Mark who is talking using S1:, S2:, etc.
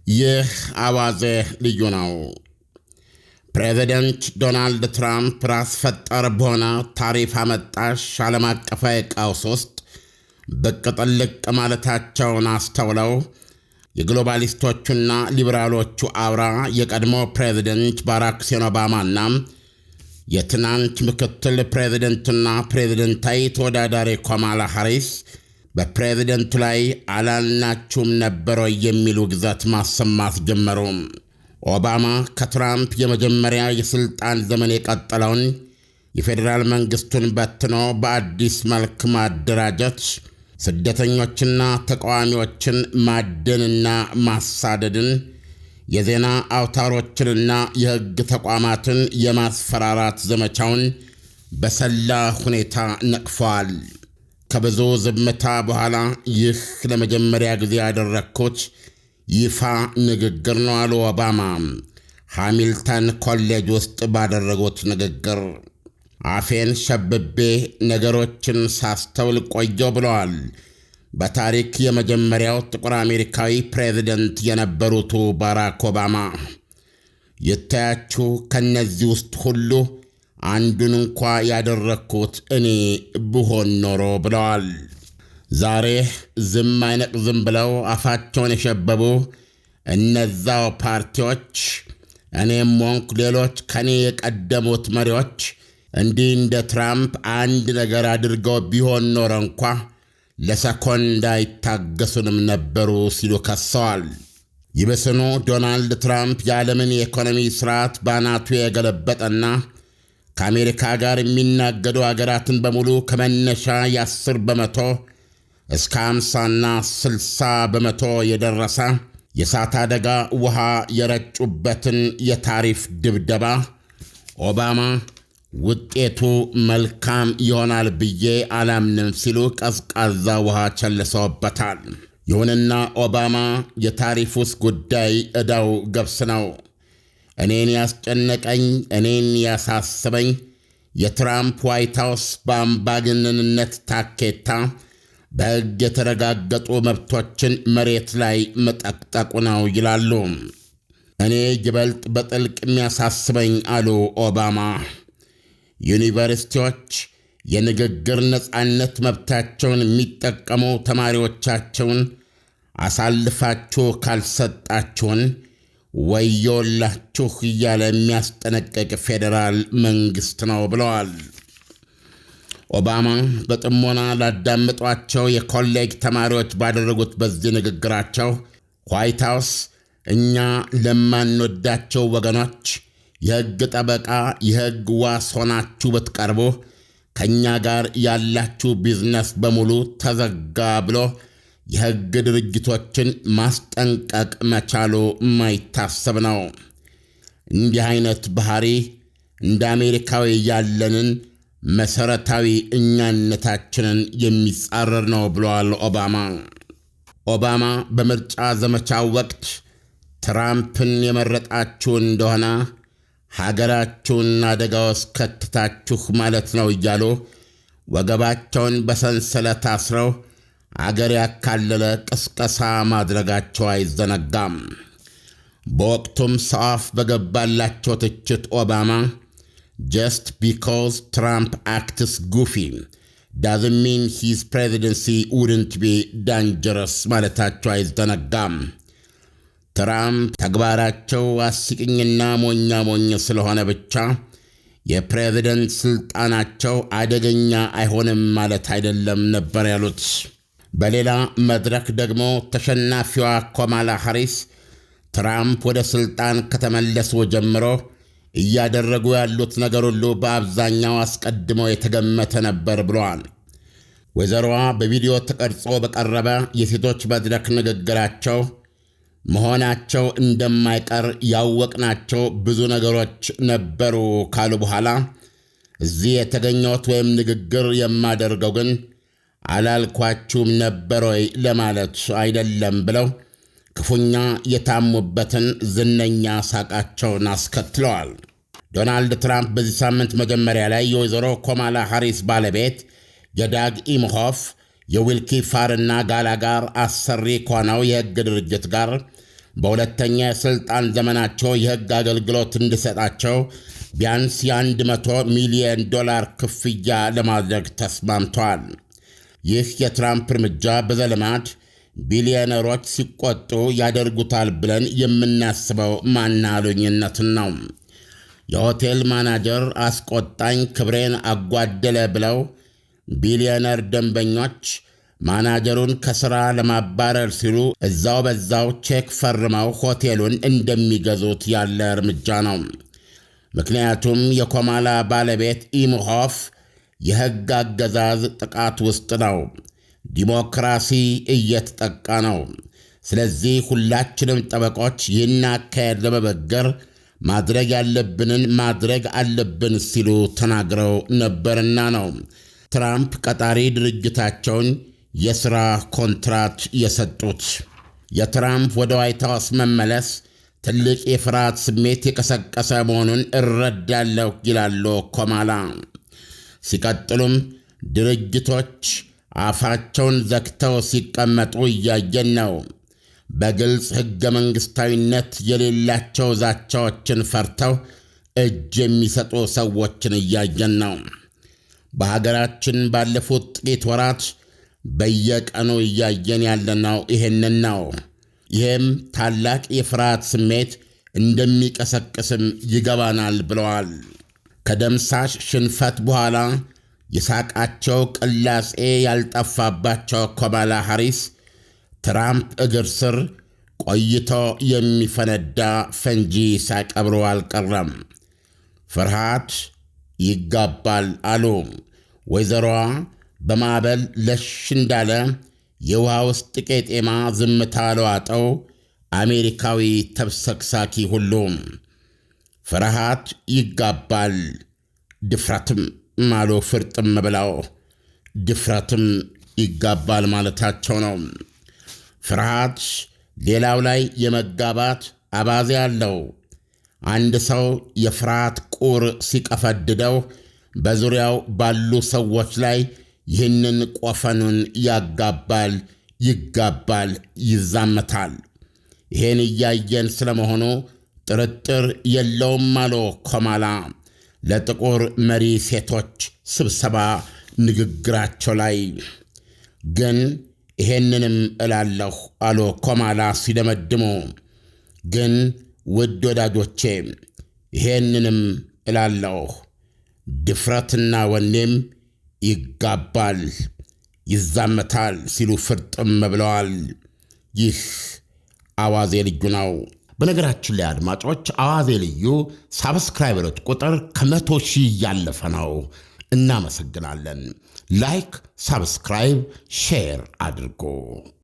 S1: ይህ አዋዜ ልዩ ነው። ፕሬዚደንት ዶናልድ ትራምፕ ራስ ፈጠር በሆነ ታሪፍ አመጣሽ ዓለም አቀፋዊ ቀውስ ውስጥ ብቅ ጥልቅ ማለታቸውን አስተውለው የግሎባሊስቶቹና ሊበራሎቹ አውራ የቀድሞ ፕሬዚደንት ባራክ ሁሴን ኦባማና የትናንት ምክትል ፕሬዚደንትና ፕሬዚደንታዊ ተወዳዳሪ ካማላ ሃሪስ በፕሬዚደንቱ ላይ አላልናችሁም ነበረ የሚሉ ግዛት ማሰማት ጀመሩ። ኦባማ ከትራምፕ የመጀመሪያ የሥልጣን ዘመን የቀጠለውን የፌዴራል መንግሥቱን በትኖ በአዲስ መልክ ማደራጀት፣ ስደተኞችና ተቃዋሚዎችን ማደንና ማሳደድን፣ የዜና አውታሮችንና የሕግ ተቋማትን የማስፈራራት ዘመቻውን በሰላ ሁኔታ ነቅፈዋል። ከብዙ ዝምታ በኋላ ይህ ለመጀመሪያ ጊዜ ያደረግኩት ይፋ ንግግር ነው አሉ ኦባማ ሃሚልተን ኮሌጅ ውስጥ ባደረጉት ንግግር። አፌን ሸብቤ ነገሮችን ሳስተውል ቆየው ብለዋል። በታሪክ የመጀመሪያው ጥቁር አሜሪካዊ ፕሬዚደንት የነበሩት ባራክ ኦባማ ይታያችሁ ከነዚህ ውስጥ ሁሉ አንዱን እንኳ ያደረግኩት እኔ ብሆን ኖሮ ብለዋል። ዛሬ ዝም አይነቅዝም ብለው አፋቸውን የሸበቡ እነዛው ፓርቲዎች እኔም ሆንኩ ሌሎች ከኔ የቀደሙት መሪዎች እንዲህ እንደ ትራምፕ አንድ ነገር አድርገው ቢሆን ኖረ እንኳ ለሰኮንድ አይታገሱንም ነበሩ ሲሉ ከሰዋል። ይብስኑ ዶናልድ ትራምፕ የዓለምን የኢኮኖሚ ሥርዓት ባናቱ የገለበጠና ከአሜሪካ ጋር የሚናገዱ አገራትን በሙሉ ከመነሻ የ10 በመቶ እስከ 50ና 60 በመቶ የደረሰ የእሳት አደጋ ውሃ የረጩበትን የታሪፍ ድብደባ ኦባማ ውጤቱ መልካም ይሆናል ብዬ አላምንም ሲሉ ቀዝቃዛ ውሃ ቸልሰውበታል። ይሁንና ኦባማ የታሪፍ ውስጥ ጉዳይ ዕዳው ገብስ ነው። እኔን ያስጨነቀኝ እኔን ያሳስበኝ የትራምፕ ዋይት ሃውስ በአምባገነንነት ታኬታ በሕግ የተረጋገጡ መብቶችን መሬት ላይ መጠቅጠቁ ነው ይላሉ። እኔ ይበልጥ በጥልቅ የሚያሳስበኝ አሉ ኦባማ፣ ዩኒቨርሲቲዎች የንግግር ነጻነት መብታቸውን የሚጠቀሙ ተማሪዎቻቸውን አሳልፋችሁ ካልሰጣችሁን ወዮላችሁ እያለ የሚያስጠነቅቅ ፌዴራል መንግሥት ነው ብለዋል። ኦባማ በጥሞና ላዳመጧቸው የኮሌጅ ተማሪዎች ባደረጉት በዚህ ንግግራቸው ዋይት ሃውስ እኛ ለማንወዳቸው ወገኖች የሕግ ጠበቃ፣ የሕግ ዋስ ሆናችሁ ብትቀርቡ ከእኛ ጋር ያላችሁ ቢዝነስ በሙሉ ተዘጋ ብሎ የሕግ ድርጅቶችን ማስጠንቀቅ መቻሉ ማይታሰብ ነው። እንዲህ አይነት ባህሪ እንደ አሜሪካዊ ያለንን መሠረታዊ እኛነታችንን የሚጻረር ነው ብለዋል ኦባማ። ኦባማ በምርጫ ዘመቻው ወቅት ትራምፕን የመረጣችሁ እንደሆነ ሀገራችሁን አደጋ ውስጥ ከትታችሁ ማለት ነው እያሉ ወገባቸውን በሰንሰለት አስረው አገር ያካለለ ቅስቀሳ ማድረጋቸው አይዘነጋም። በወቅቱም ሰዓፍ በገባላቸው ትችት ኦባማ just because Trump acts goofy doesn't mean his presidency wouldn't be dangerous ማለታቸው አይዘነጋም። ትራምፕ ተግባራቸው አስቂኝና ሞኝ ስለሆነ ብቻ የፕሬዝደንት ሥልጣናቸው አደገኛ አይሆንም ማለት አይደለም ነበር ያሉት። በሌላ መድረክ ደግሞ ተሸናፊዋ ካማላ ሃሪስ ትራምፕ ወደ ሥልጣን ከተመለሱ ጀምሮ እያደረጉ ያሉት ነገር ሁሉ በአብዛኛው አስቀድመው የተገመተ ነበር ብለዋል። ወይዘሮዋ በቪዲዮ ተቀርጾ በቀረበ የሴቶች መድረክ ንግግራቸው መሆናቸው እንደማይቀር ያወቅናቸው ብዙ ነገሮች ነበሩ ካሉ በኋላ እዚህ የተገኘሁት ወይም ንግግር የማደርገው ግን አላልኳችሁም ነበር ወይ ለማለት አይደለም ብለው ክፉኛ የታሙበትን ዝነኛ ሳቃቸውን አስከትለዋል። ዶናልድ ትራምፕ በዚህ ሳምንት መጀመሪያ ላይ የወይዘሮ ካማላ ሃሪስ ባለቤት የዳግ ኢምሆፍ የዊልኪ ፋርና ጋላጋር አሰሪ ከሆነው የሕግ ድርጅት ጋር በሁለተኛ የሥልጣን ዘመናቸው የሕግ አገልግሎት እንዲሰጣቸው ቢያንስ $100 ሚሊዮን ክፍያ ለማድረግ ተስማምተዋል። ይህ የትራምፕ እርምጃ በዘልማድ ቢሊዮነሮች ሲቆጡ ያደርጉታል ብለን የምናስበው ማናሉኝነትን ነው። የሆቴል ማናጀር አስቆጣኝ፣ ክብሬን አጓደለ ብለው ቢሊዮነር ደንበኞች ማናጀሩን ከሥራ ለማባረር ሲሉ እዛው በዛው ቼክ ፈርመው ሆቴሉን እንደሚገዙት ያለ እርምጃ ነው። ምክንያቱም የኮማላ ባለቤት ኢምሆፍ የሕግ አገዛዝ ጥቃት ውስጥ ነው። ዲሞክራሲ እየተጠቃ ነው። ስለዚህ ሁላችንም ጠበቆች ይህን አካሄድ ለመበገር ማድረግ ያለብንን ማድረግ አለብን ሲሉ ተናግረው ነበርና ነው ትራምፕ ቀጣሪ ድርጅታቸውን የሥራ ኮንትራት የሰጡት። የትራምፕ ወደ ዋይት ሃውስ መመለስ ትልቅ የፍርሃት ስሜት የቀሰቀሰ መሆኑን እረዳለሁ ይላሉ ኮማላ። ሲቀጥሉም ድርጅቶች አፋቸውን ዘግተው ሲቀመጡ እያየን ነው። በግልጽ ሕገ መንግሥታዊነት የሌላቸው ዛቻዎችን ፈርተው እጅ የሚሰጡ ሰዎችን እያየን ነው። በሀገራችን ባለፉት ጥቂት ወራት በየቀኑ እያየን ያለነው ይህንን ነው። ይህም ታላቅ የፍርሃት ስሜት እንደሚቀሰቅስም ይገባናል ብለዋል። ከደምሳሽ ሽንፈት በኋላ የሳቃቸው ቅላጼ ያልጠፋባቸው ካማላ ሃሪስ ትራምፕ እግር ስር ቆይቶ የሚፈነዳ ፈንጂ ሳይቀብሩ አልቀረም። ፍርሃት ይጋባል አሉ። ወይዘሮዋ በማዕበል ለሽ እንዳለ የውሃ ውስጥ ቄጤማ ዝምታ ለዋጠው አሜሪካዊ ተብሰክሳኪ ሁሉ ፍርሃት ይጋባል፣ ድፍረትም ማሉ ፍርጥም ብለው ድፍረትም ይጋባል ማለታቸው ነው። ፍርሃት ሌላው ላይ የመጋባት አባዜ አለው። አንድ ሰው የፍርሃት ቁር ሲቀፈድደው በዙሪያው ባሉ ሰዎች ላይ ይህንን ቆፈኑን ያጋባል፣ ይጋባል፣ ይዛመታል። ይህን እያየን ስለመሆኑ ጥርጥር የለውም አሉ ካማላ ለጥቁር መሪ ሴቶች ስብሰባ ንግግራቸው ላይ። ግን ይሄንንም እላለሁ አሉ ካማላ ሲደመድሙ፣ ግን ውድ ወዳጆቼ ይሄንንም እላለሁ፣ ድፍረትና ወኔም ይጋባል፣ ይዛመታል ሲሉ ፍርጥም ብለዋል። ይህ አዋዜ ልዩ ነው። በነገራችን ላይ አድማጮች፣ አዋዜ ልዩ ሳብስክራይበሮች ቁጥር ከ100,000 እያለፈ ነው። እናመሰግናለን። ላይክ፣ ሳብስክራይብ፣ ሼር አድርጎ